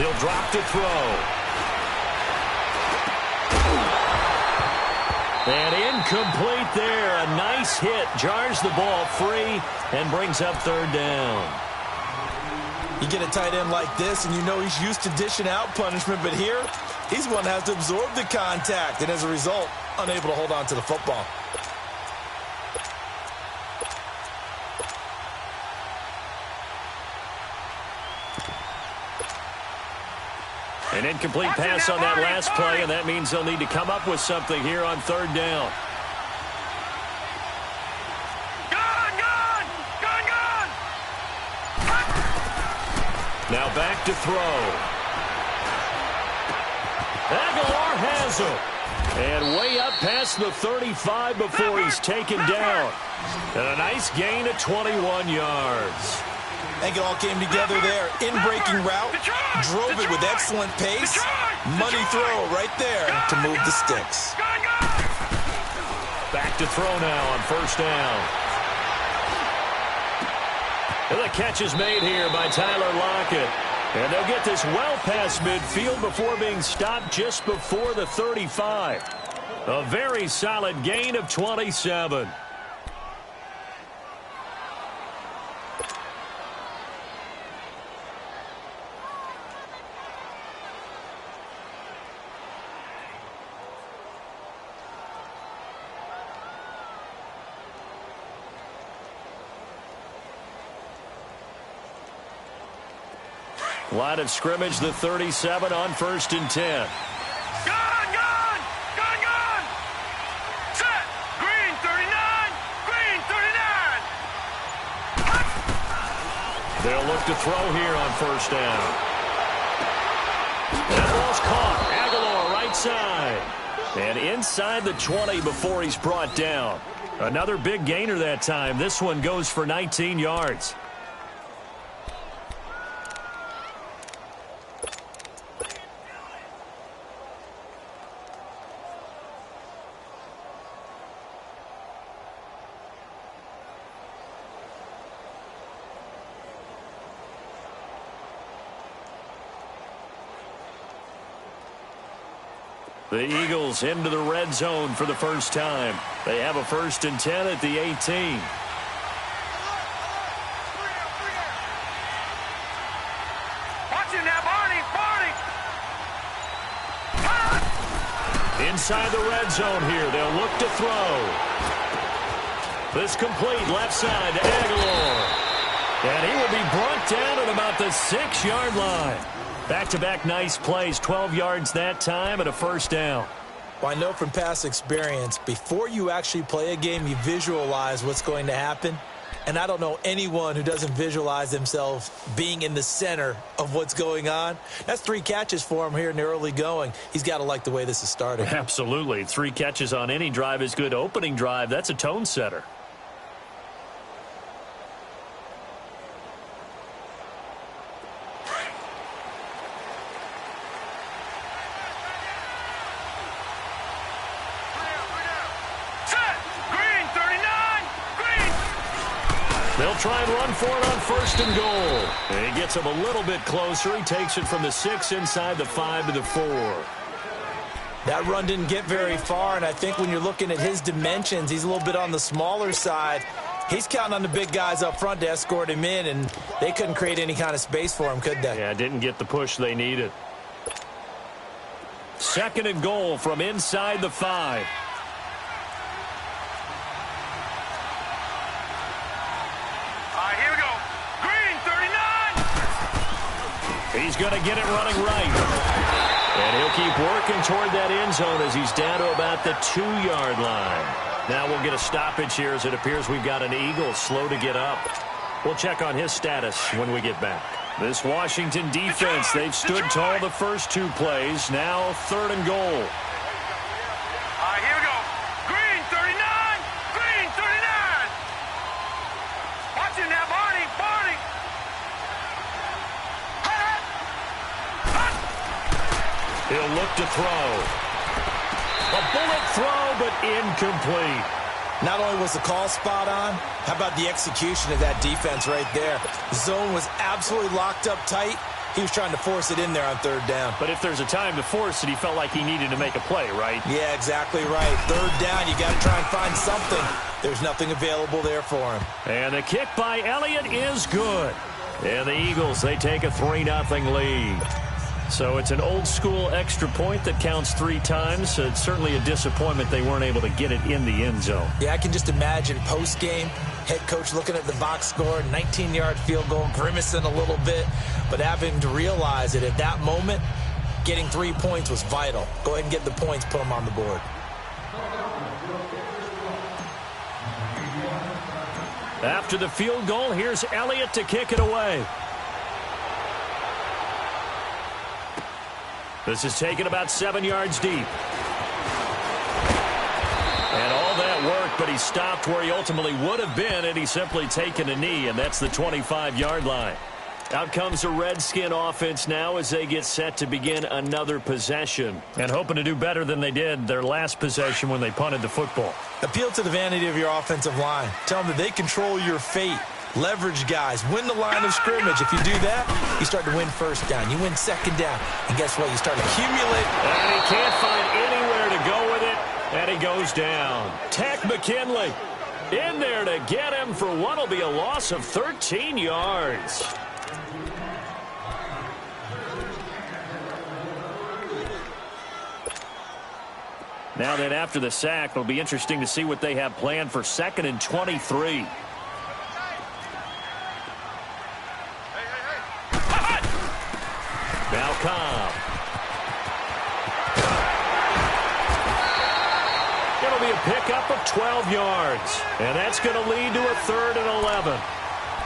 He'll drop to throw. And incomplete there. A nice hit. Jars the ball free and brings up third down. You get a tight end like this, and you know he's used to dishing out punishment, but here, he's one that has to absorb the contact, and as a result, unable to hold on to the football. An incomplete pass on that last play, and that means they'll need to come up with something here on third down. Now back to throw. Aguilar has him. And way up past the 35 before he's taken down. And a nice gain of 21 yards. I think it all came together there. In-breaking route, drove it with excellent pace. Money throw right there to move the sticks. Back to throw now on first down. And the catch is made here by Tyler Lockett. And they'll get this well past midfield before being stopped just before the 35. A very solid gain of 27. Line of scrimmage, the 37 on 1st and 10. Gun! Set! Green 39! Green 39! They'll look to throw here on first down. That ball's caught. Aguilar right side. And inside the 20 before he's brought down. Another big gainer that time. This one goes for 19 yards. The Eagles into the red zone for the first time. They have a 1st and 10 at the 18. Watch him now, Barney! Inside the red zone here. They'll look to throw. This complete left side to Aguilar. And he will be brought down at about the 6-yard line. Back-to-back nice plays, 12 yards that time and a first down. Well, I know from past experience, before you actually play a game, you visualize what's going to happen. And I don't know anyone who doesn't visualize themselves being in the center of what's going on. That's 3 catches for him here in the early going. He's got to like the way this is starting. Absolutely. 3 catches on any drive is good. Opening drive, that's a tone setter. They'll try and run for it on 1st and goal. And he gets him a little bit closer. He takes it from the 6 inside the 5 to the 4. That run didn't get very far, and I think when you're looking at his dimensions, he's a little bit on the smaller side. He's counting on the big guys up front to escort him in, and they couldn't create any kind of space for him, could they? Yeah, didn't get the push they needed. 2nd and goal from inside the 5. He's going to get it running right. And he'll keep working toward that end zone as he's down to about the 2-yard line. Now we'll get a stoppage here as it appears we've got an Eagle slow to get up. We'll check on his status when we get back. This Washington defense, they've stood tall the first 2 plays. Now 3rd and goal. Here we go. Green 39. Green 39. Watch it now, Barney. He'll look to throw. A bullet throw, but incomplete. Not only was the call spot on, how about the execution of that defense right there? The zone was absolutely locked up tight. He was trying to force it in there on third down. But if there's a time to force it, he felt like he needed to make a play, right? Yeah, exactly right. Third down, you got to try and find something. There's nothing available there for him. And the kick by Elliott is good. And the Eagles, they take a 3-0 lead. So it's an old-school extra point that counts 3 times. So it's certainly a disappointment they weren't able to get it in the end zone. Yeah, I can just imagine post-game, head coach looking at the box score, 19-yard field goal, grimacing a little bit, but having to realize that at that moment, getting 3 points was vital. Go ahead and get the points, put them on the board. After the field goal, here's Elliott to kick it away. This is taken about 7 yards deep. And all that work, but he stopped where he ultimately would have been, and he's simply taken a knee, and that's the 25-yard line. Out comes the Redskin offense now as they get set to begin another possession. And hoping to do better than they did their last possession when they punted the football. Appeal to the vanity of your offensive line. Tell them that they control your fate. Leverage guys. Win the line of scrimmage. If you do that, you start to win first down. You win second down. And guess what? You start to accumulate. And he can't find anywhere to go with it. And he goes down. Tech McKinley in there to get him for what will be a loss of 13 yards. Now then, after the sack, it'll be interesting to see what they have planned for 2nd and 23. Now Cobb. It'll be a pickup of 12 yards. And that's going to lead to a 3rd and 11.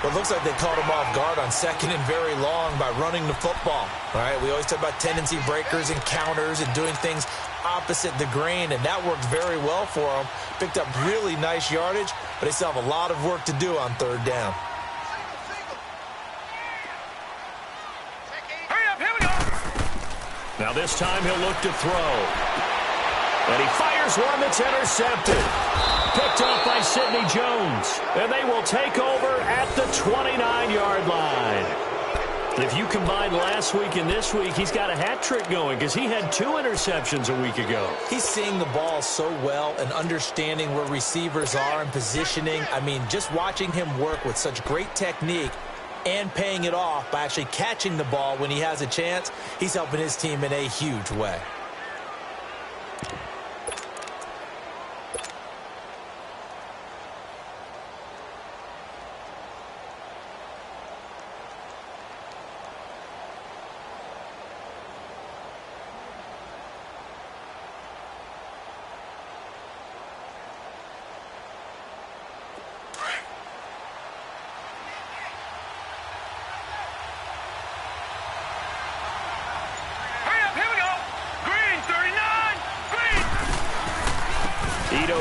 Well, it looks like they caught him off guard on 2nd and very long by running the football. All right, we always talk about tendency breakers and counters and doing things opposite the grain, and that worked very well for them. Picked up really nice yardage, but they still have a lot of work to do on 3rd down. Hurry up, here we go. Now this time he'll look to throw. And he fires one that's intercepted. Picked off by Sidney Jones. And they will take over at the 29-yard line. If you combine last week and this week, he's got a hat trick going because he had 2 interceptions a week ago. He's seeing the ball so well and understanding where receivers are and positioning. I mean, just watching him work with such great technique and paying it off by actually catching the ball when he has a chance, he's helping his team in a huge way.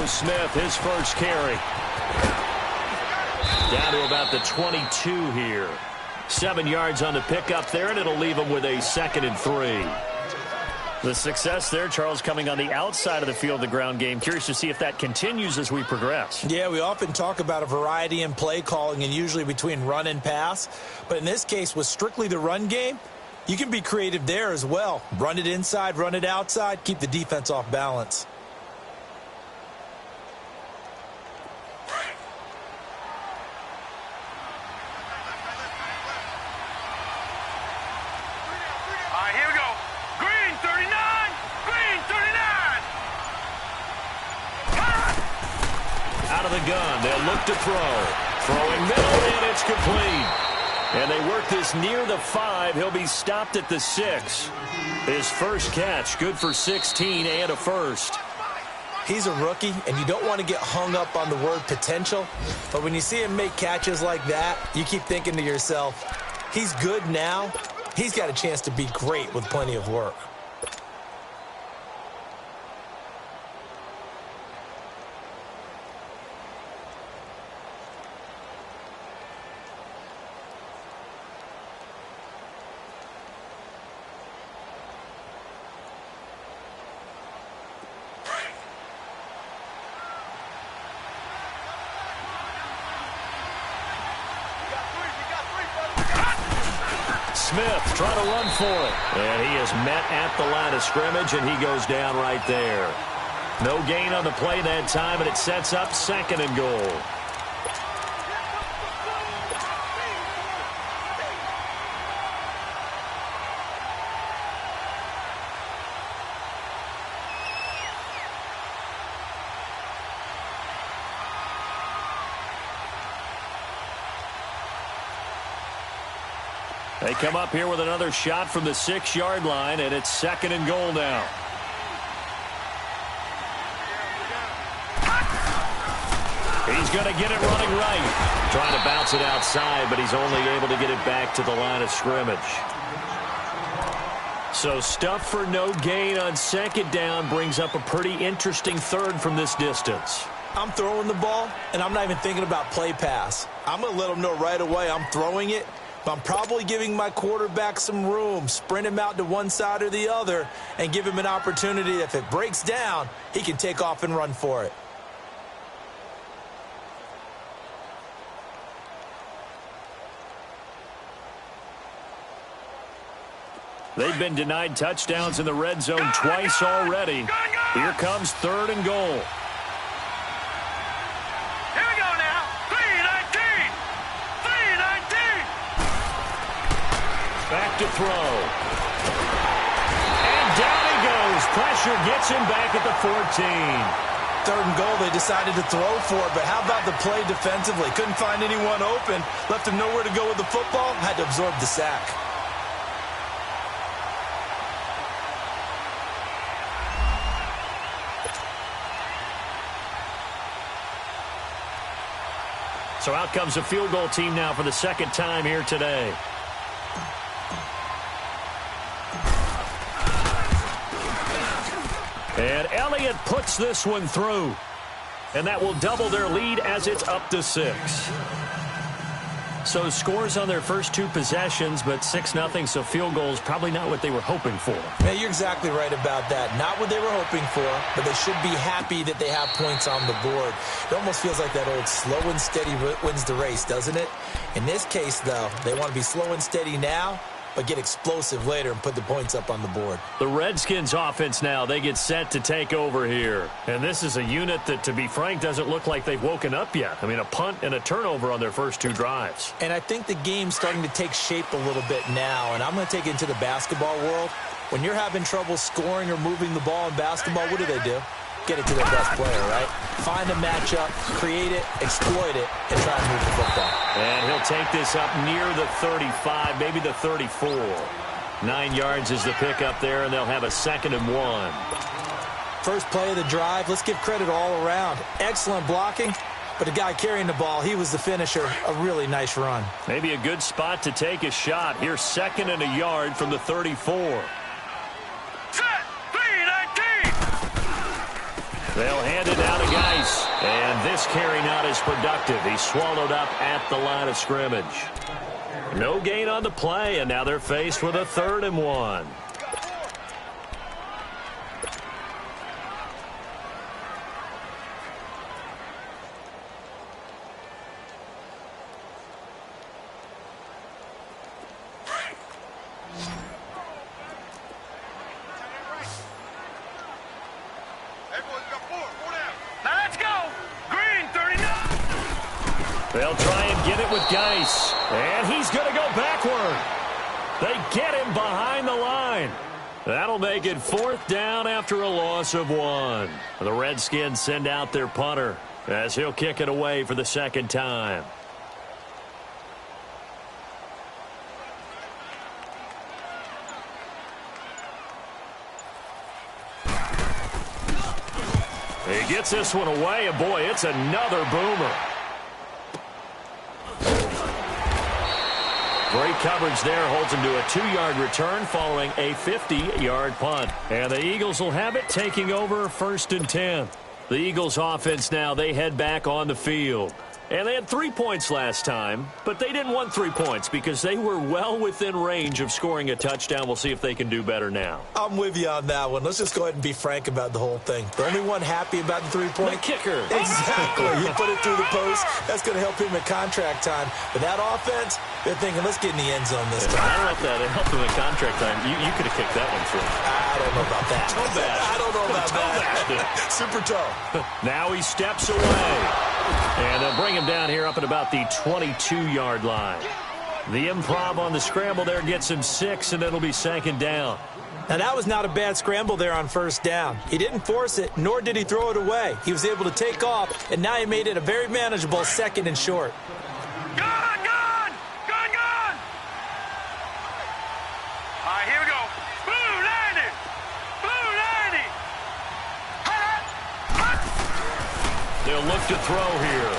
Smith, his first carry. Down to about the 22 here. 7 yards on the pickup there, and it'll leave him with a 2nd and 3. The success there, Charles, coming on the outside of the field, the ground game. Curious to see if that continues as we progress. Yeah, we often talk about a variety in play calling and usually between run and pass. But in this case, with strictly the run game, you can be creative there as well. Run it inside, run it outside, keep the defense off balance. To throw. Throwing middle, and it's complete. And they work this near the 5. He'll be stopped at the 6. His first catch, good for 16 and a first. He's a rookie, and you don't want to get hung up on the word potential. But when you see him make catches like that, you keep thinking to yourself, he's good now. He's got a chance to be great with plenty of work. Smith trying to run for it. And he is met at the line of scrimmage, and he goes down right there. No gain on the play that time, and it sets up 2nd and goal. They come up here with another shot from the 6-yard line, and it's 2nd and goal now. He's going to get it running right. Trying to bounce it outside, but he's only able to get it back to the line of scrimmage. So stuff for no gain on 2nd down brings up a pretty interesting 3rd from this distance. I'm throwing the ball, and I'm not even thinking about play pass. I'm going to let them know right away I'm throwing it. But I'm probably giving my quarterback some room, sprint him out to one side or the other, and give him an opportunity. If it breaks down, he can take off and run for it. They've been denied touchdowns in the red zone twice already. Here comes 3rd and goal. Back to throw. And down he goes. Pressure gets him back at the 14. 3rd and goal, they decided to throw for it, but how about the play defensively? Couldn't find anyone open. Left him nowhere to go with the football. Had to absorb the sack. So out comes a field goal team now for the 2nd time here today. And Elliott puts this one through. And that will double their lead as it's up to 6. So scores on their first 2 possessions, but 6-0, so field goals probably not what they were hoping for. Yeah, you're exactly right about that. Not what they were hoping for, but they should be happy that they have points on the board. It almost feels like that old slow and steady wins the race, doesn't it? In this case, though, they want to be slow and steady now, but get explosive later and put the points up on the board. The Redskins offense now, they get set to take over here. And this is a unit that, to be frank, doesn't look like they've woken up yet. I mean, a punt and a turnover on their first 2 drives. And I think the game's starting to take shape a little bit now, and I'm going to take it into the basketball world. When you're having trouble scoring or moving the ball in basketball, what do? Get it to their best player, right? Find a matchup, create it, exploit it, and try and move the football. And he'll take this up near the 35, maybe the 34. 9 yards is the pickup there, and they'll have a 2nd and 1. First play of the drive, let's give credit all around. Excellent blocking, but the guy carrying the ball, he was the finisher. A really nice run. Maybe a good spot to take a shot. Here's 2nd and a yard from the 34. They'll hand it down to Geis. And this carry not as productive. He's swallowed up at the line of scrimmage. No gain on the play, and now they're faced with a 3rd and 1. They'll try and get it with Geis. And he's going to go backward. They get him behind the line. That'll make it 4th down after a loss of 1. The Redskins send out their punter as he'll kick it away for the 2nd time. He gets this one away, and boy, it's another boomer. Great coverage there, holds him to a 2-yard return following a 50-yard punt. And the Eagles will have it, taking over 1st and 10. The Eagles offense now, they head back on the field. And they had 3 points last time, but they didn't want 3 points because they were well within range of scoring a touchdown. We'll see if they can do better now. I'm with you on that one. Let's just go ahead and be frank about the whole thing. The only one happy about the 3-point? The kicker. Exactly. He put it through the post. That's going to help him at contract time. But that offense, they're thinking, let's get in the end zone this time. I don't know if that helped him at contract time. You could have kicked that one through. I don't know about that. Toe bash. I don't know about that. Super toe. Now he steps away. And they'll bring him down here up at about the 22-yard line. The improv on the scramble there gets him 6, and it'll be 2nd down. Now, that was not a bad scramble there on 1st down. He didn't force it, nor did he throw it away. He was able to take off, and now he made it a very manageable 2nd and short. Gun, gun! Gun, gun! All right, here we go. Blue landing! Blue landing! They'll look to throw here.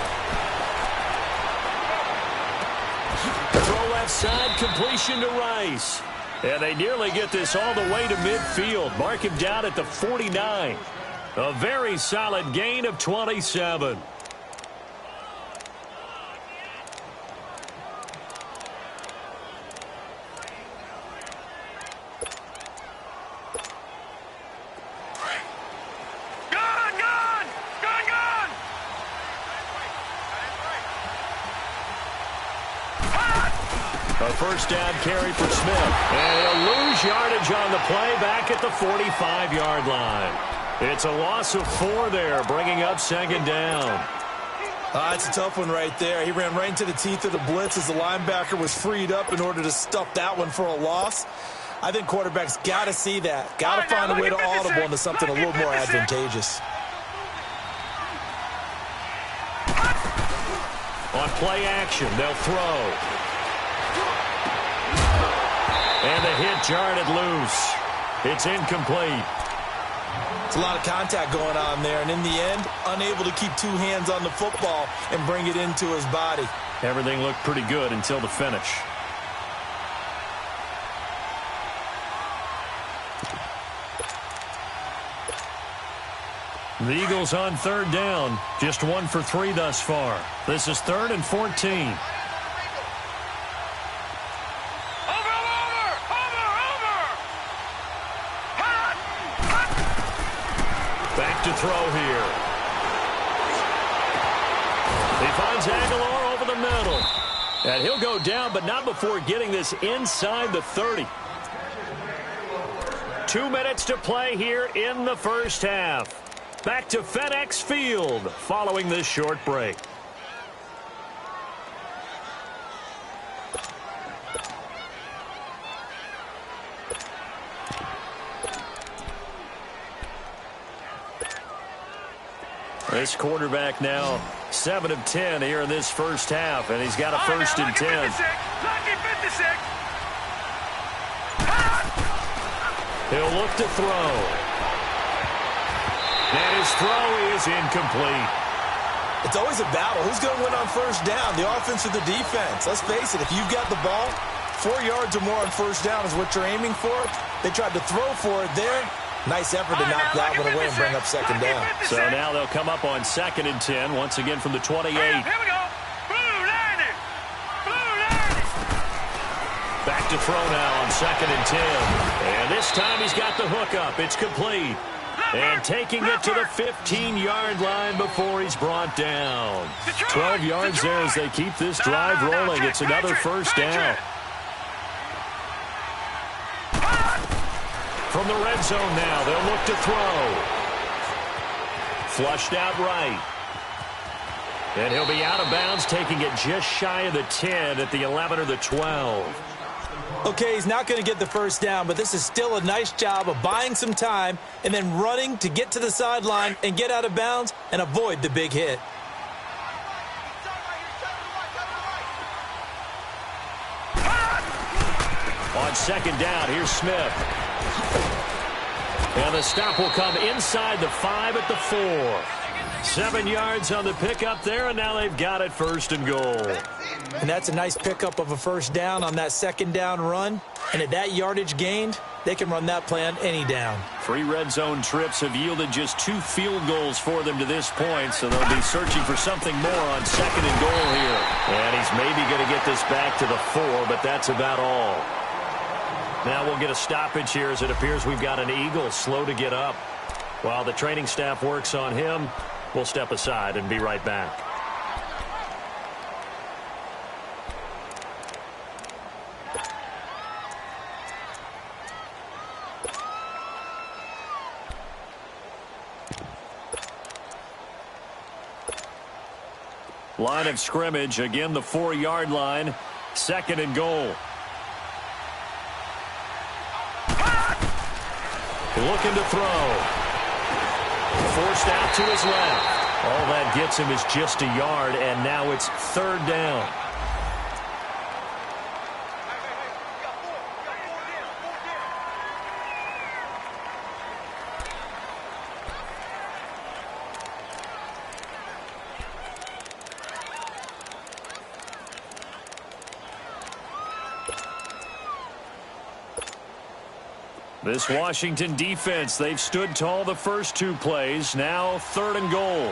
Throw left side, completion to Rice. And they nearly get this all the way to midfield. Mark him down at the 49. A very solid gain of 27. A 1st down carry for Smith. And he'll lose yardage on the play back at the 45-yard line. It's a loss of 4 there, bringing up 2nd down. It's a tough one right there. He ran right into the teeth of the blitz as the linebacker was freed up in order to stuff that one for a loss. I think quarterbacks got to see that. Got to find a way to audible into something a little more advantageous. On play action, they'll throw. And the hit jarred it loose. It's incomplete. It's a lot of contact going on there, and in the end, unable to keep 2 hands on the football and bring it into his body. Everything looked pretty good until the finish. The Eagles on 3rd down. Just 1 for 3 thus far. This is 3rd and 14. To throw here. He finds Aguilar over the middle. And he'll go down, but not before getting this inside the 30. 2 minutes to play here in the 1st half. Back to FedEx Field following this short break. This quarterback now 7 of 10 here in this 1st half, and he's got a 1st and 10. Lucky 56. He'll look to throw. And his throw is incomplete. It's always a battle. Who's going to win on 1st down, the offense or the defense? Let's face it, if you've got the ball, 4 yards or more on 1st down is what you're aiming for. They tried to throw for it there. Nice effort to knock that one away and bring up 2nd down. So now they'll come up on 2nd and 10, once again from the 28. Here we go. Blue landing. Blue landing. Back to throw now on 2nd and 10. And this time he's got the hook up. It's complete. And taking it to the 15-yard line before he's brought down. 12 yards there as they keep this drive rolling. It's another 1st down. From the red zone now, they'll look to throw. Flushed out right. And he'll be out of bounds, taking it just shy of the 10 at the 11 or the 12. Okay, he's not going to get the 1st down, but this is still a nice job of buying some time and then running to get to the sideline and get out of bounds and avoid the big hit. On 2nd down, here's Smith. And the stop will come inside the 5 at the 4. 7 yards on the pickup there, and now they've got it 1st and goal. And that's a nice pickup of a 1st down on that 2nd down run. And at that yardage gained, they can run that play on any down. 3 red zone trips have yielded just 2 field goals for them to this point, so they'll be searching for something more on 2nd and goal here. And he's maybe going to get this back to the 4, but that's about all. Now we'll get a stoppage here as it appears we've got an Eagle slow to get up. While the training staff works on him, we'll step aside and be right back. Line of scrimmage, again the 4-yard line, 2nd and goal. Looking to throw. Forced out to his left. All that gets him is just a yard, and now it's 3rd down. This Washington defense, they've stood tall the first 2 plays. Now 3rd and goal.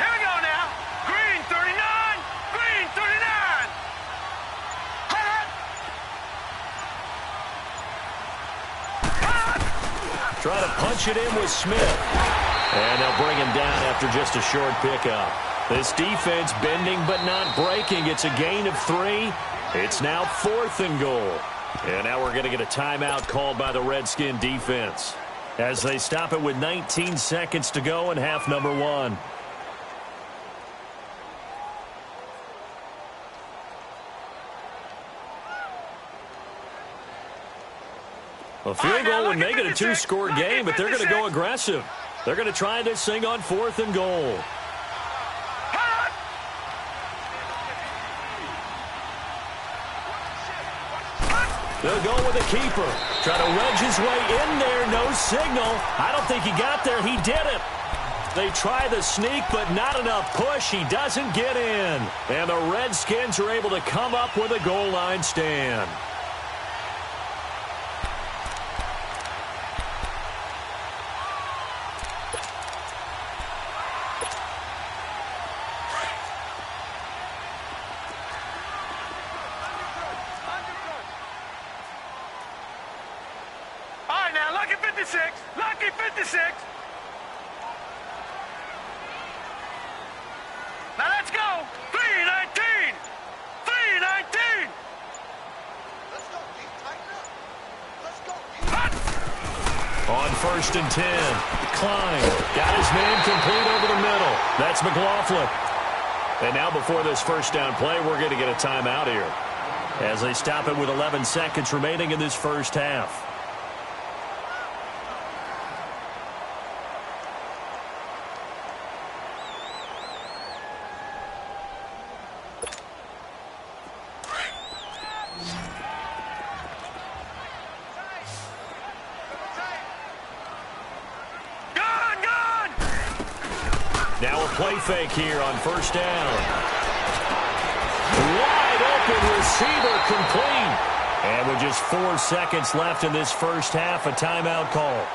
Here we go now. Green 39. Green 39. Try to punch it in with Smith. And they'll bring him down after just a short pickup. This defense bending but not breaking. It's a gain of 3. It's now 4th and goal. And now we're going to get a timeout called by the Redskin defense as they stop it with 19 seconds to go in half number 1. A field goal would make it a 2-score game, but they're going to go aggressive. They're going to try this thing on 4th and goal. They'll go with a keeper. Try to wedge his way in there. No signal. I don't think he got there. He did it. They try the sneak, but not enough push. He doesn't get in. And the Redskins are able to come up with a goal line stand. Lucky 56. Now let's go. 319. 319. Let's go, Pete. Tighten up. Let's go, Pete. On 1st and 10. Klein got his man complete over the middle. That's McLaughlin. And now before this first down play, we're going to get a timeout here as they stop it with 11 seconds remaining in this first half. Now a play fake here on 1st down. Wide open receiver complete. And with just 4 seconds left in this first half, a timeout call.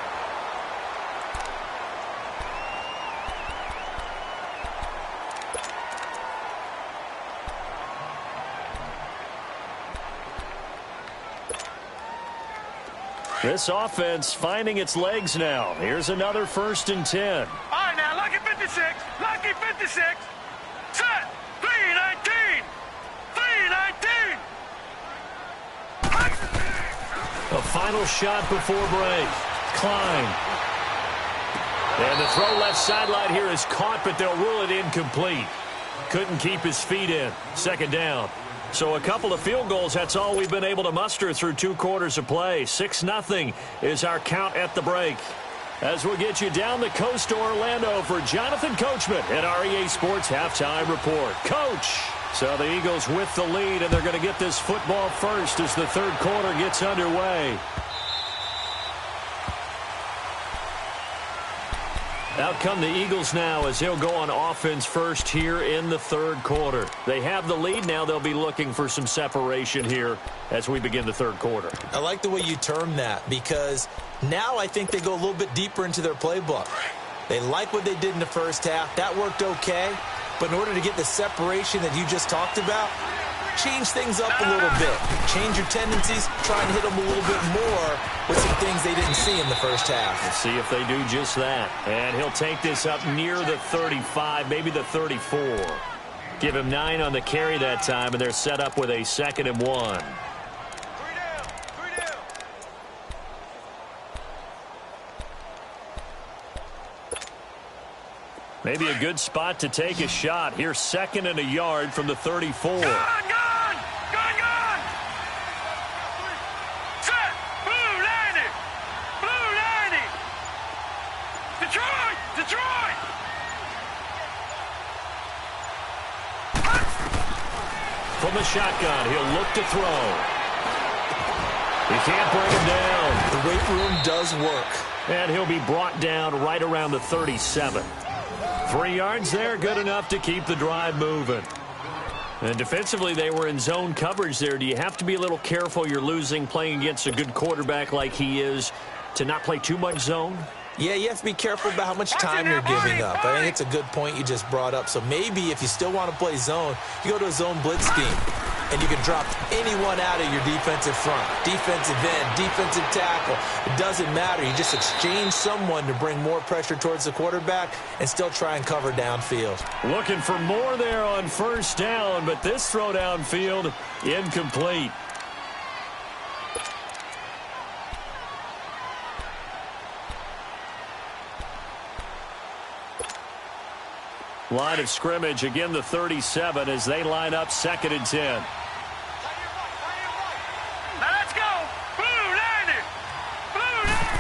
This offense finding its legs now. Here's another 1st and 10. All right, now, lucky 56. Lucky 56. Set. 319. 319. A final shot before break. Klein. And the throw left sideline here is caught, but they'll rule it incomplete. Couldn't keep his feet in. 2nd down. So a couple of field goals, that's all we've been able to muster through 2 quarters of play. 6-0 is our count at the break. As we'll get you down the coast to Orlando for Jonathan Coachman at our EA Sports Halftime Report. Coach! So the Eagles with the lead, and they're going to get this football first as the 3rd quarter gets underway. Out come the Eagles now as he'll go on offense first here in the third quarter. They have the lead. Now they'll be looking for some separation here as we begin the third quarter. I like the way you term that because now I think they go a little bit deeper into their playbook. They like what they did in the first half. That worked okay. But in order to get the separation that you just talked about, change things up a little bit. Change your tendencies. Try and hit them a little bit more with some things they didn't see in the first half. Let's see if they do just that. And he'll take this up near the 35, maybe the 34. Give him 9 on the carry that time, and they're set up with a 2nd and 1. Maybe a good spot to take a shot. Here's 2nd and a yard from the 34. Gone! Set! Blue landing! Blue landing! Detroit! Detroit! From the shotgun, he'll look to throw. He can't bring him down. The weight room does work. And he'll be brought down right around the 37. 3 yards there, good enough to keep the drive moving. And defensively, they were in zone coverage there. Do you have to be a little careful you're losing playing against a good quarterback like he is to not play too much zone? Yeah, you have to be careful about how much time you're giving up. I think it's a good point you just brought up. So maybe if you still want to play zone, you go to a zone blitz scheme, and you can drop anyone out of your defensive front, defensive end, defensive tackle. It doesn't matter. You just exchange someone to bring more pressure towards the quarterback and still try and cover downfield. Looking for more there on first down, but this throw downfield incomplete. Line of scrimmage, again the 37 as they line up 2nd and 10. Now let's go! Blue landing! Blue landing!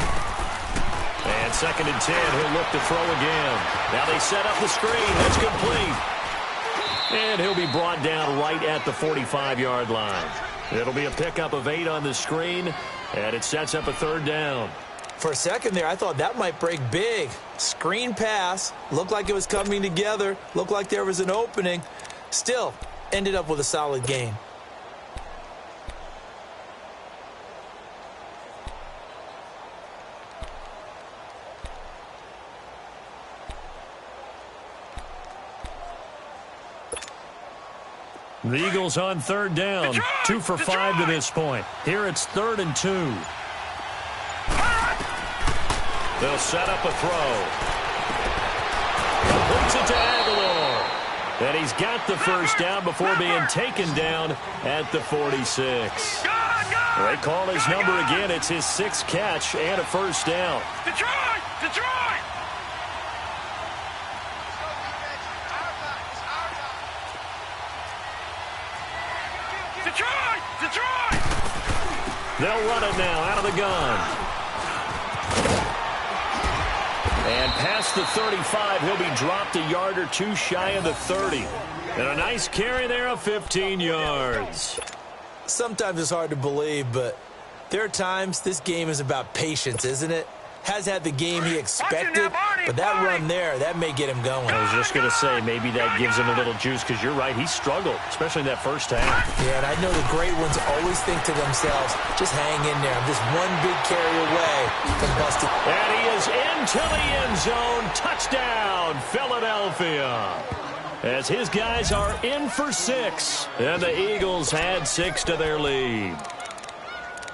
And 2nd and 10, he'll look to throw again. Now they set up the screen. That's complete. And he'll be brought down right at the 45-yard line. It'll be a pickup of 8 on the screen, and it sets up a 3rd down. For a second there, I thought that might break big. Screen pass. Looked like it was coming together. Looked like there was an opening. Still, ended up with a solid gain. The Eagles on 3rd down. 2 for 5 to this point. Here it's 3rd and 2. They'll set up a throw. Completes it to Aguilar. And he's got the first down before being taken down at the 46. They call his number again. It's his 6th catch and a first down. Detroit! Detroit! Detroit! Detroit! They'll run it now out of the gun. And past the 35, he'll be dropped a yard or 2 shy of the 30. And a nice carry there of 15 yards. Sometimes it's hard to believe, but there are times this game is about patience, isn't it? Has had the game he expected, but that run there, that may get him going. I was just going to say, maybe that gives him a little juice, because you're right, he struggled, especially in that first half. Yeah, and I know the great ones always think to themselves, just hang in there. I'm just one big carry away from busting. And he is into the end zone. Touchdown, Philadelphia. As his guys are in for 6, and the Eagles had 6 to their lead.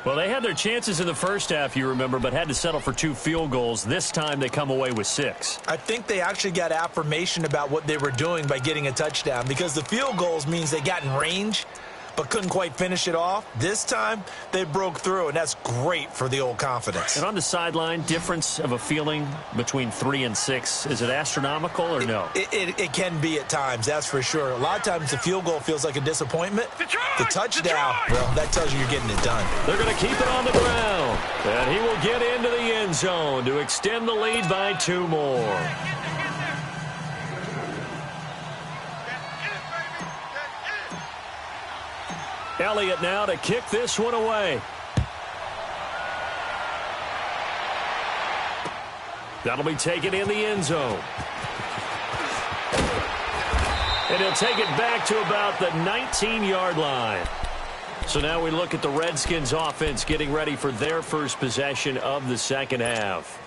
Well, they had their chances in the first half, you remember, but had to settle for 2 field goals. This time they come away with 6. I think they actually got affirmation about what they were doing by getting a touchdown, because the field goals means they got in range but couldn't quite finish it off. This time they broke through, and that's great for the old confidence. And on the sideline, difference of a feeling between 3 and 6, is it astronomical or no? It can be at times, that's for sure. A lot of times the field goal feels like a disappointment. Detroit! The touchdown, Detroit! well, that tells you you're getting it done. They're going to keep it on the ground. And he will get into the end zone to extend the lead by 2 more. Elliott now to kick this one away. That'll be taken in the end zone. And he'll take it back to about the 19-yard line. So now we look at the Redskins offense getting ready for their first possession of the second half.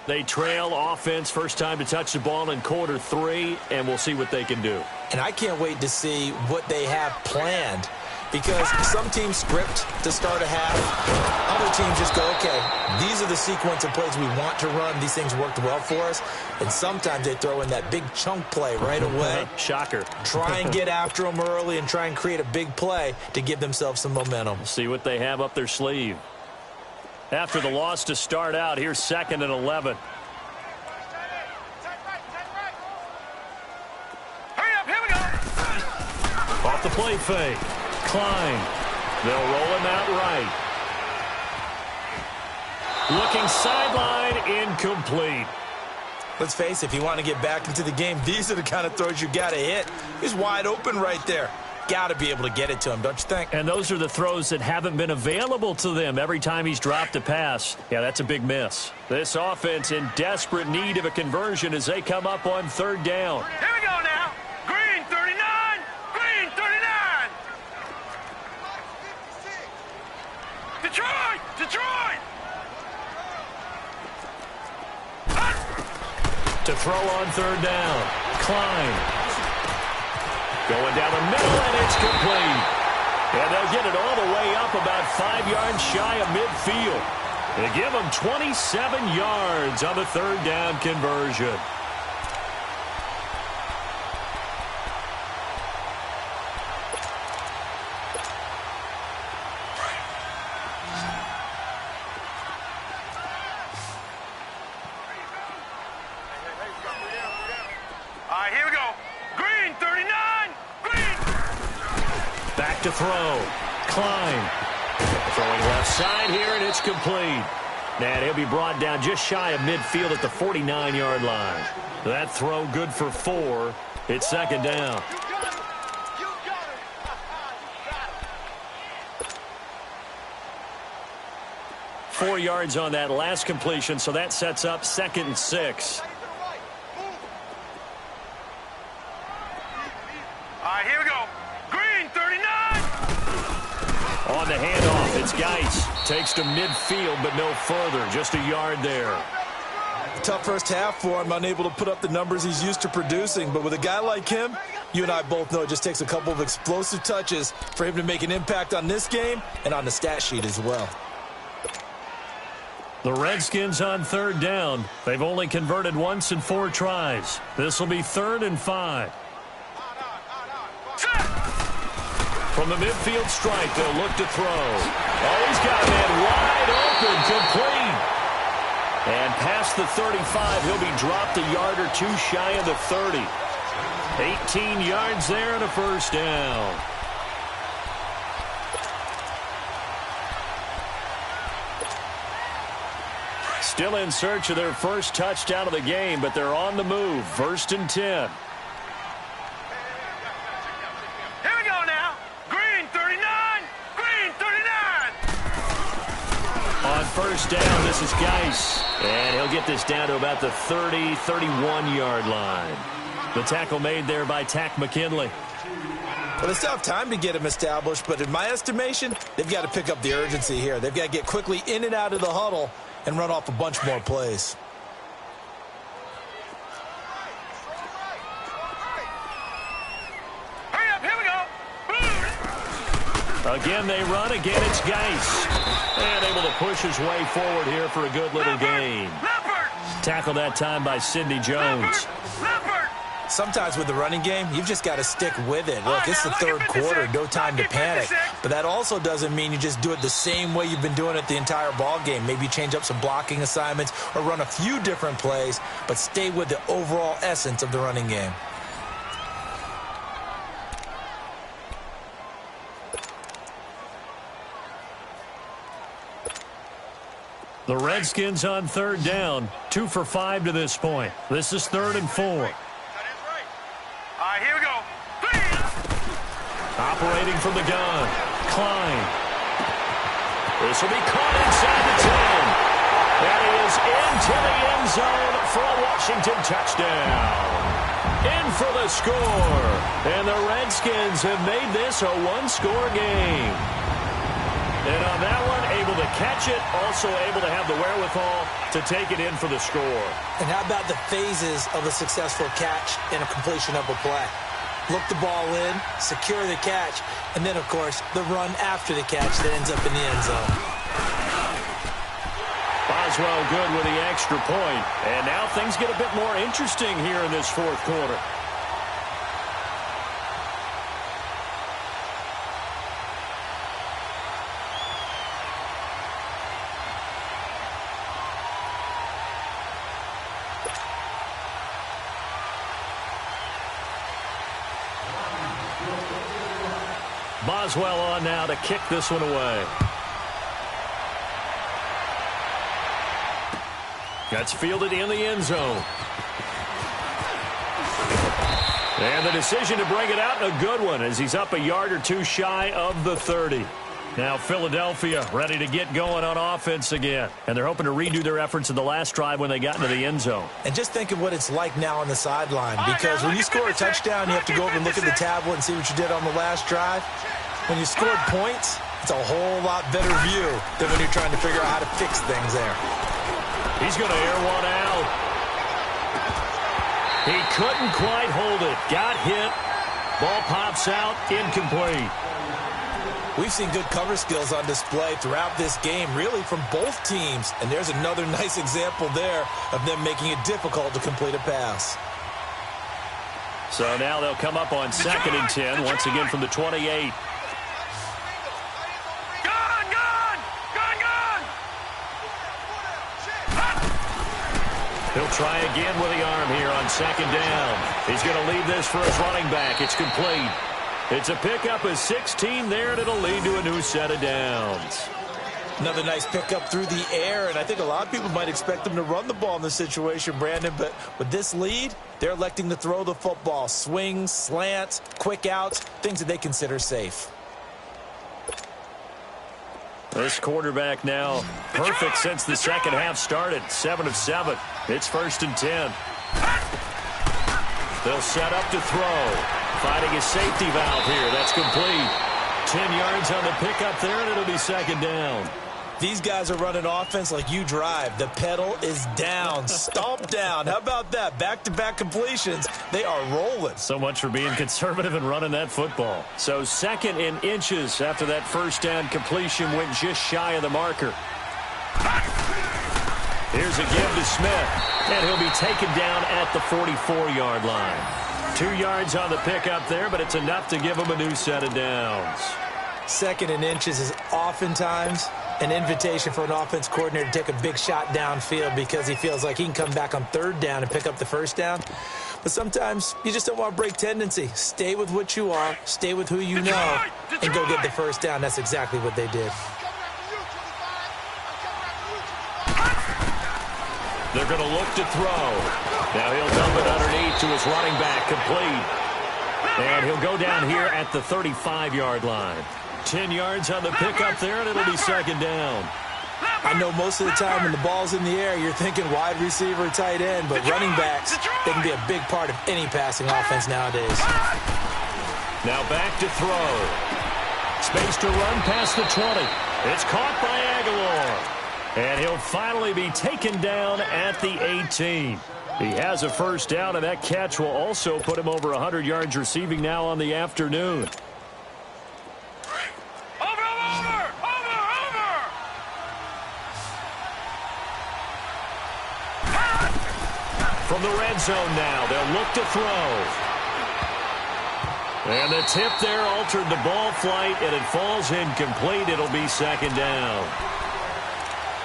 They trail offense, first time to touch the ball in quarter 3, and we'll see what they can do. And I can't wait to see what they have planned, because some teams script to start a half. Other teams just go, okay, these are the sequence of plays we want to run. These things worked well for us. And sometimes they throw in that big chunk play right away. Shocker. Try and get after them early and try and create a big play to give themselves some momentum. See what they have up their sleeve. After the loss to start out, here's 2nd and 11. Hurry up, here we go. Off the play fake. Klein. They'll roll him out right. Looking sideline, incomplete. Let's face it, if you want to get back into the game, these are the kind of throws you got to hit. He's wide open right there. Got to be able to get it to him, don't you think? And those are the throws that haven't been available to them every time he's dropped a pass. Yeah, that's a big miss. This offense in desperate need of a conversion as they come up on 3rd down. Here we go now. Green 39. Green 39. Detroit. Detroit. To throw on 3rd down. Klein. Going down the middle, and it's complete. And they'll get it all the way up about 5 yards shy of midfield. They give them 27 yards on the 3rd down conversion. All right, here we go. Green 39. Green. Back to throw. Klein. Throwing left side here, and it's complete. And he'll be brought down just shy of midfield at the 49-yard line. That throw good for 4. It's 2nd down. You got it. 4 yards on that last completion, so that sets up 2nd and 6. All right, here we go. Green 39. On the handoff, it's Geis. Takes to midfield, but no further. Just a yard there. Tough first half for him, unable to put up the numbers he's used to producing. But with a guy like him, you and I both know it just takes a couple of explosive touches for him to make an impact on this game and on the stat sheet as well. The Redskins on 3rd down. They've only converted once in 4 tries. This will be 3rd and 5. From the midfield stripe, they'll look to throw. Oh, he's got a man wide open, complete. And past the 35, he'll be dropped a yard or 2 shy of the 30. 18 yards there and a first down. Still in search of their first touchdown of the game, but they're on the move. 1st and 10. Here we go now. Green 39. Green 39. On 1st down, this is Geis. And he'll get this down to about the 30, 31-yard line. The tackle made there by Tack McKinley. Well, they still have time to get him established, but in my estimation, they've got to pick up the urgency here. They've got to get quickly in and out of the huddle and run off a bunch more plays. Hurry up, here we go. Again, they run. Again, it's Geis. And able to push his way forward here for a good little gain. Leopard. Tackled that time by Sidney Jones. Leopard. Sometimes with the running game, you've just got to stick with it. Look, it's the 3rd quarter, no time to panic. But that also doesn't mean you just do it the same way you've been doing it the entire ball game. Maybe change up some blocking assignments or run a few different plays, but stay with the overall essence of the running game. The Redskins on 3rd down. 2 for 5 to this point. This is 3rd and 4. All right, here we go. Operating from the gun. Klein. This will be caught inside the 10. And he is into the end zone for a Washington touchdown. In for the score. And the Redskins have made this a one-score game. And on that one, able to catch it, also able to have the wherewithal to take it in for the score. And how about the phases of a successful catch and a completion of a play? Look the ball in, secure the catch, and then, of course, the run after the catch that ends up in the end zone. Boswell good with the extra point. And now things get a bit more interesting here in this fourth quarter. Boswell on now to kick this one away. Gets fielded in the end zone. And the decision to bring it out, a good one, as he's up a yard or two shy of the 30. Now Philadelphia ready to get going on offense again. And they're hoping to redo their efforts in the last drive when they got into the end zone. And just think of what it's like now on the sideline. Because when you score a touchdown, you have to go over and look at the tablet and see what you did on the last drive. When you scored points, it's a whole lot better view than when you're trying to figure out how to fix things there. He's going to air one out. He couldn't quite hold it. Got hit. Ball pops out. Incomplete. We've seen good cover skills on display throughout this game, really from both teams. And there's another nice example there of them making it difficult to complete a pass. So now they'll come up on 2nd and 10, once again from the 28. He'll try again with the arm here on 2nd down. He's going to leave this for his running back. It's complete. It's a pickup of 16 there, and it'll lead to a new set of downs. Another nice pickup through the air, and I think a lot of people might expect them to run the ball in this situation, Brandon, but with this lead, they're electing to throw the football. Swings, slants, quick outs, things that they consider safe. This quarterback now perfect since the second half started. 7 of 7. It's 1st and 10. They'll set up to throw. Finding a safety valve here. That's complete. 10 yards on the pickup there, and it'll be 2nd down. These guys are running offense like you drive. The pedal is down. Stomp down. How about that? Back-to-back completions. They are rolling. So much for being conservative and running that football. So 2nd and inches after that 1st down completion went just shy of the marker. Here's a give to Smith. And he'll be taken down at the 44-yard line. 2 yards on the pickup there, but it's enough to give him a new set of downs. 2nd and inches is oftentimes an invitation for an offense coordinator to take a big shot downfield because he feels like he can come back on 3rd down and pick up the 1st down. But sometimes you just don't want to break tendency. Stay with what you are, stay with who you know, and go get the 1st down. That's exactly what they did. They're going to look to throw. Now he'll dump it underneath to his running back, complete. And he'll go down here at the 35-yard line. 10 yards on the pickup there, and it'll be 2nd down. I know most of the time when the ball's in the air, you're thinking wide receiver, tight end, but running backs, they can be a big part of any passing offense nowadays. Now back to throw. Space to run past the 20. It's caught by Aguilar. And he'll finally be taken down at the 18. He has a 1st down, and that catch will also put him over 100 yards receiving now on the afternoon. From the red zone now, they'll look to throw. And the tip there altered the ball flight, and it falls incomplete. It'll be 2nd down.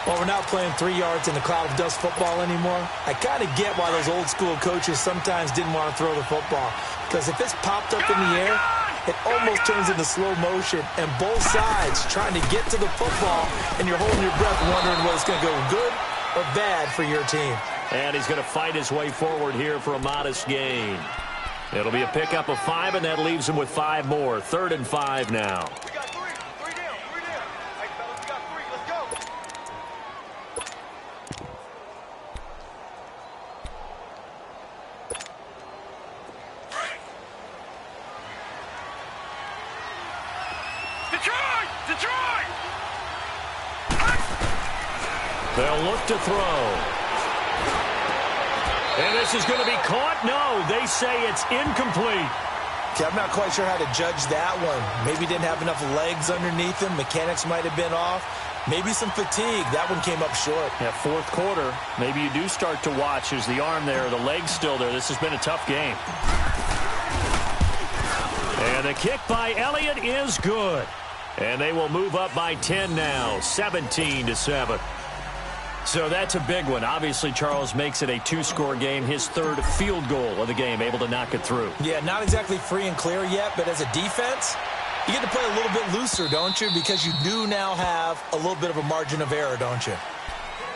Well, we're not playing 3 yards in the cloud of dust football anymore. I kind of get why those old school coaches sometimes didn't want to throw the football. Because if it's popped up in the air, it almost turns into slow motion. And both sides trying to get to the football, and you're holding your breath wondering whether it's going to go good or bad for your team. And he's going to fight his way forward here for a modest gain. It'll be a pickup of 5, and that leaves him with 5 more. 3rd and 5 now. We got 3 down. Hey, fellas, we got 3. Let's They'll look to throw. And this is going to be caught. No, they say it's incomplete. Okay, I'm not quite sure how to judge that one. Maybe didn't have enough legs underneath him. Mechanics might have been off. Maybe some fatigue. That one came up short. Yeah, fourth quarter. Maybe you do start to watch. Is the arm there, the leg's still there? This has been a tough game. And the kick by Elliott is good. And they will move up by 10 now, 17-7. So that's a big one. Obviously, Charles makes it a two-score game, his third field goal of the game, able to knock it through. Yeah, not exactly free and clear yet, but as a defense, you get to play a little bit looser, don't you? Because you do now have a little bit of a margin of error, don't you?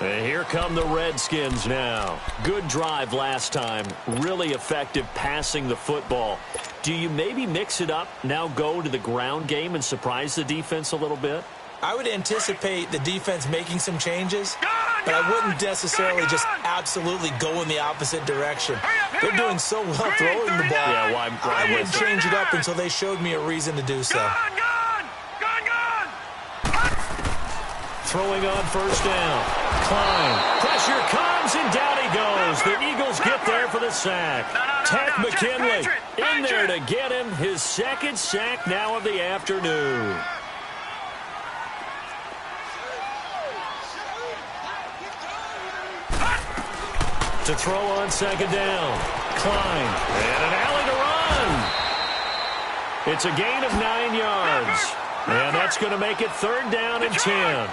And here come the Redskins now. Good drive last time. Really effective passing the football. Do you maybe mix it up, now go to the ground game and surprise the defense a little bit? I would anticipate the defense making some changes, but I wouldn't necessarily just absolutely go in the opposite direction. They're doing so well throwing the ball. Yeah, I wouldn't change it up until they showed me a reason to do so. Throwing on first down. Klein. Pressure comes, and down he goes. The Eagles get there for the sack. Ted McKinley in there to get him his second sack now of the afternoon. To throw on second down. Klein. And an alley to run. It's a gain of 9 yards. And that's going to make it third down and 10.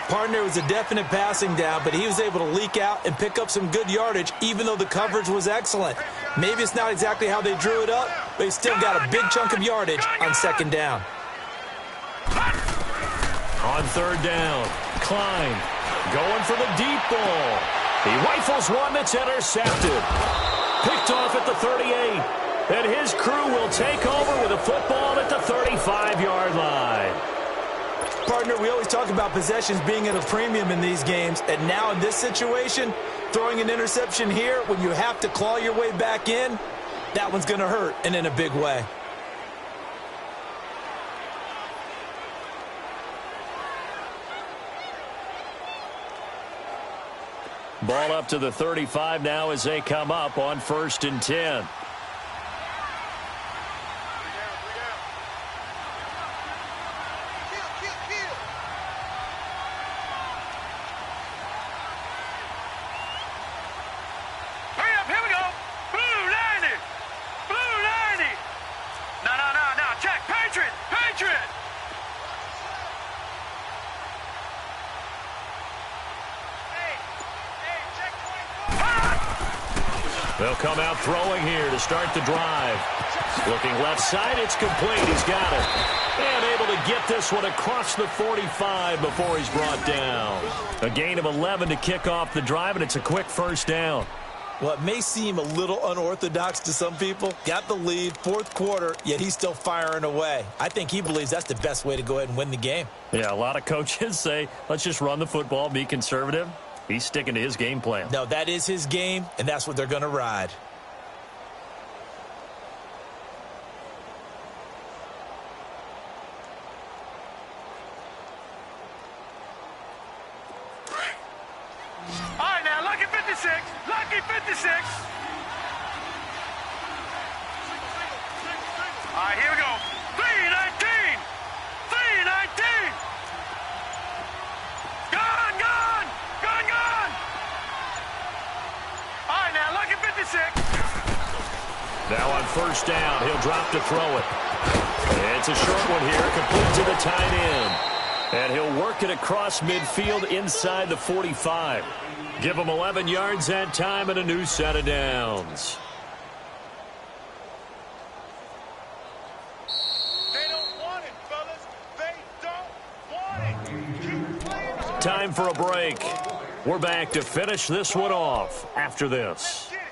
Partner was a definite passing down, but he was able to leak out and pick up some good yardage, even though the coverage was excellent. Maybe it's not exactly how they drew it up, but he still got a big chunk of yardage on second down. On third down, Klein going for the deep ball. He rifles one that's intercepted. Picked off at the 38. And his crew will take over with a football at the 35-yard line. Partner, we always talk about possessions being at a premium in these games, and now in this situation, throwing an interception here when you have to claw your way back in, that one's going to hurt, and in a big way. Ball up to the 35 now as they come up on 1st and 10. They'll come out throwing here to start the drive. Looking left side, it's complete. He's got it. And able to get this one across the 45 before he's brought down. A gain of 11 to kick off the drive, and it's a quick first down. Well, it may seem a little unorthodox to some people. Got the lead, fourth quarter, yet he's still firing away. I think he believes that's the best way to go ahead and win the game. Yeah, a lot of coaches say, let's just run the football, be conservative. He's sticking to his game plan. No, that is his game, and that's what they're going to ride. All right, now, lucky 56. Lucky 56. All right, here we go. 319. 319. Gone, gone. Gone, gone. All right, now, lucky 56. Now on first down, he'll drop to throw it. It's a short one here, complete to the tight end. And he'll work it across midfield inside the 45. Give him 11 yards that time and a new set of downs. They don't want it, fellas. They don't want it. Keep playing hard. Time for a break. We're back to finish this one off after this. Get it.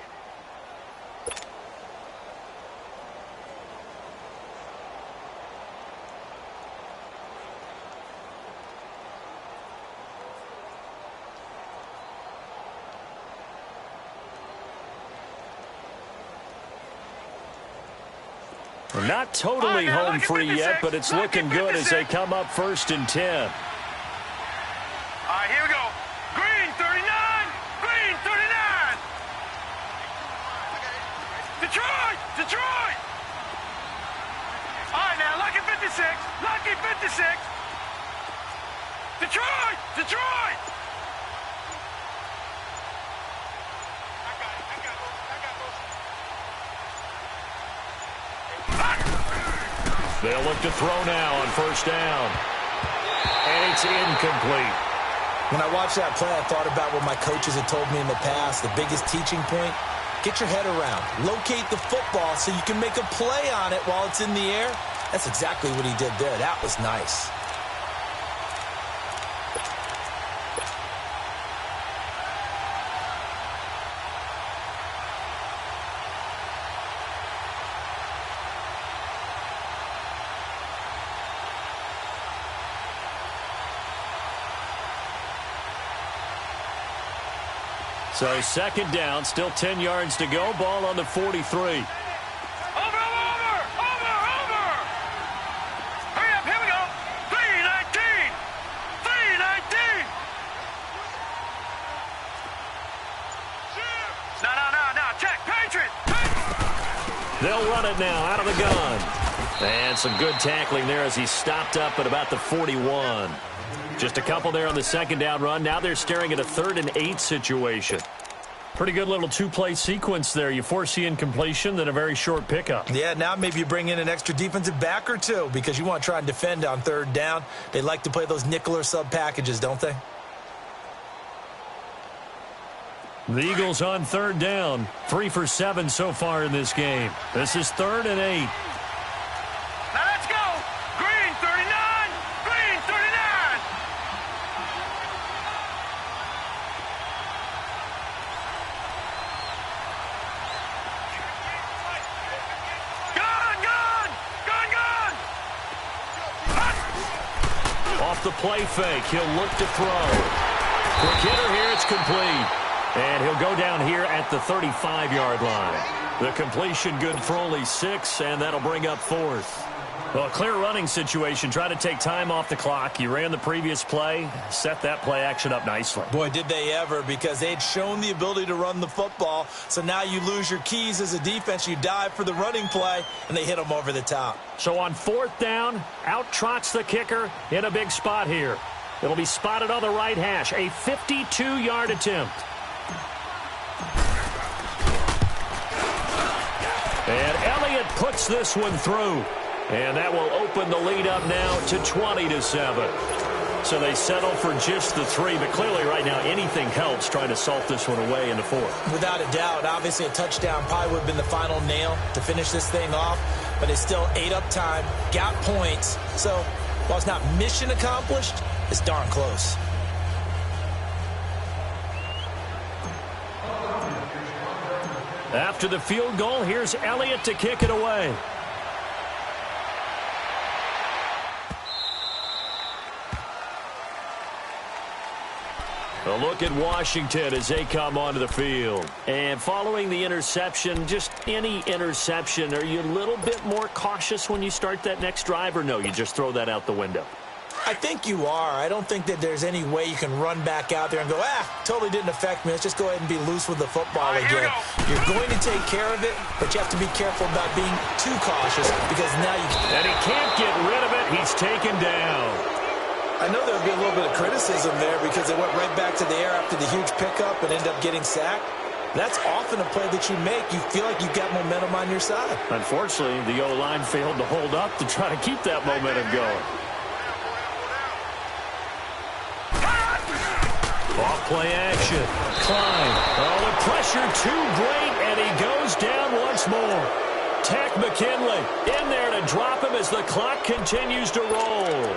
Not totally home free yet, but it's looking good as they come up 1st and 10. All right, here we go. Green Detroit! Detroit! All right, now, lucky 56. Lucky 56. Detroit! Detroit! They'll look to throw now on first down. And it's incomplete. When I watched that play, I thought about what my coaches had told me in the past. The biggest teaching point, get your head around. Locate the football so you can make a play on it while it's in the air. That's exactly what he did there. That was nice. So second down, still 10 yards to go. Ball on the 43. Over! Hurry up, here we go. 3:19. 3:19. No. Check, Patriot. They'll run it now out of the gun. And some good tackling there as he stopped up at about the 41. Just a couple there on the second down run. Now they're staring at a 3rd and 8 situation. Pretty good little two-play sequence there. You force the incompletion, then a very short pickup. Yeah, now maybe you bring in an extra defensive back or two because you want to try and defend on 3rd down. They like to play those nickel or sub packages, don't they? The Eagles on 3rd down. 3 for 7 so far in this game. This is 3rd and 8. Now let's go. Green 39. Green 39. Gun. Off the play fake. He'll look to throw. Quick hitter here. It's complete. And he'll go down here at the 35-yard line. The completion good for only 6, and that'll bring up 4th. Well, a clear running situation. Try to take time off the clock. You ran the previous play, set that play action up nicely. Boy, did they ever, because they'd shown the ability to run the football. So now you lose your keys as a defense. You dive for the running play, and they hit them over the top. So on 4th down, out trots the kicker in a big spot here. It'll be spotted on the right hash. A 52-yard attempt. And Elliott puts this one through. And that will open the lead up now to 20-7. So they settle for just the 3. But clearly right now anything helps trying to salt this one away in the 4th. Without a doubt. Obviously a touchdown probably would have been the final nail to finish this thing off. But it's still ate up time. Got points. So while it's not mission accomplished, it's darn close. After the field goal, here's Elliott to kick it away. A look at Washington as they come onto the field. And following the interception, just any interception, are you a little bit more cautious when you start that next drive, or no, you just throw that out the window? I think you are. I don't think that there's any way you can run back out there and go, totally didn't affect me. Let's just go ahead and be loose with the football again. You're going to take care of it, but you have to be careful about being too cautious because now you can. And he can't get rid of it. He's taken down. I know there'll be a little bit of criticism there because they went right back to the air after the huge pickup and end up getting sacked. That's often a play that you make. You feel like you've got momentum on your side. Unfortunately, the O-line failed to hold up to try to keep that momentum going. Off play action. Klein. Oh, the pressure too great, and he goes down once more. Tech McKinley in there to drop him as the clock continues to roll.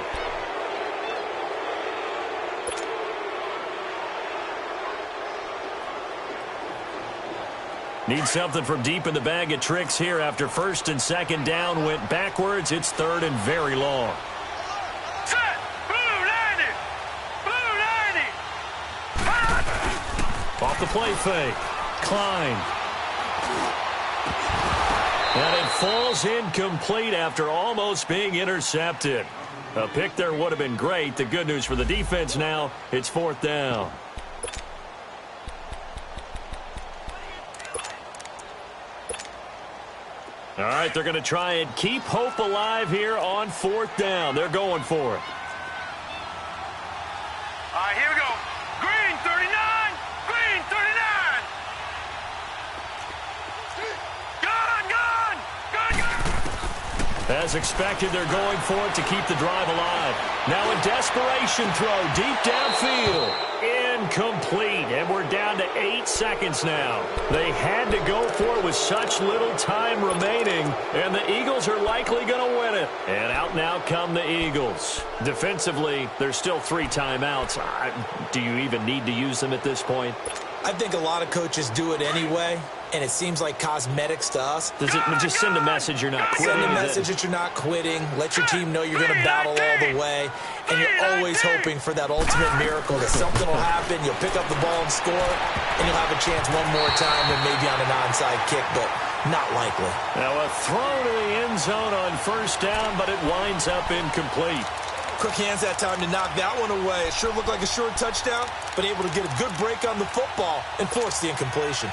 Need something from deep in the bag of tricks here after 1st and 2nd down went backwards. It's 3rd and very long. Set! Blue 90! Blue 90! Off the play fake. Klein. And it falls incomplete after almost being intercepted. A pick there would have been great. The good news for the defense now, it's 4th down. All right, they're going to try and keep hope alive here on 4th down. They're going for it. All right, here we go. Green 39. Green 39. Gun, gun, gun, gun. As expected, they're going for it to keep the drive alive. Now a desperation throw deep downfield. Incomplete, and we're down to 8 seconds now. They had to go for it with such little time remaining, and the Eagles are likely going to win it. And out now come the Eagles. Defensively, there's still 3 timeouts. Do you even need to use them at this point? I think a lot of coaches do it anyway, and it seems like cosmetics to us. Does it just send a message you're not quitting? Send a message that you're not quitting. Let your team know you're going to battle all the way. And you're always hoping for that ultimate miracle that something will happen, you'll pick up the ball and score, and you'll have a chance one more time and maybe on an onside kick, but not likely. Now a throw to the end zone on 1st down, but it winds up incomplete. Quick hands that time to knock that one away. It sure looked like a short touchdown, but able to get a good break on the football and force the incompletion.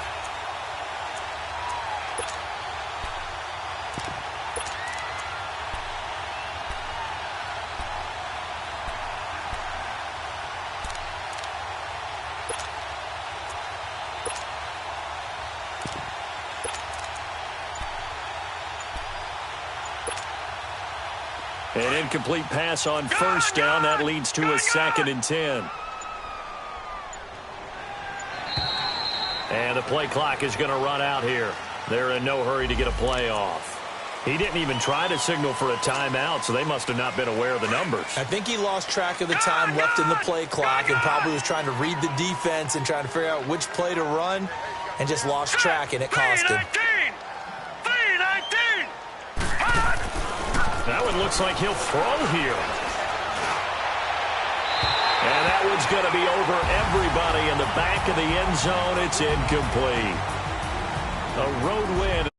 An incomplete pass on 1st down. That leads to a 2nd and 10. And the play clock is going to run out here. They're in no hurry to get a play off. He didn't even try to signal for a timeout, so they must have not been aware of the numbers. I think he lost track of the time left in the play clock and probably was trying to read the defense and trying to figure out which play to run and just lost track, and it cost him. That one looks like he'll throw here. And that one's going to be over everybody in the back of the end zone. It's incomplete. A road win.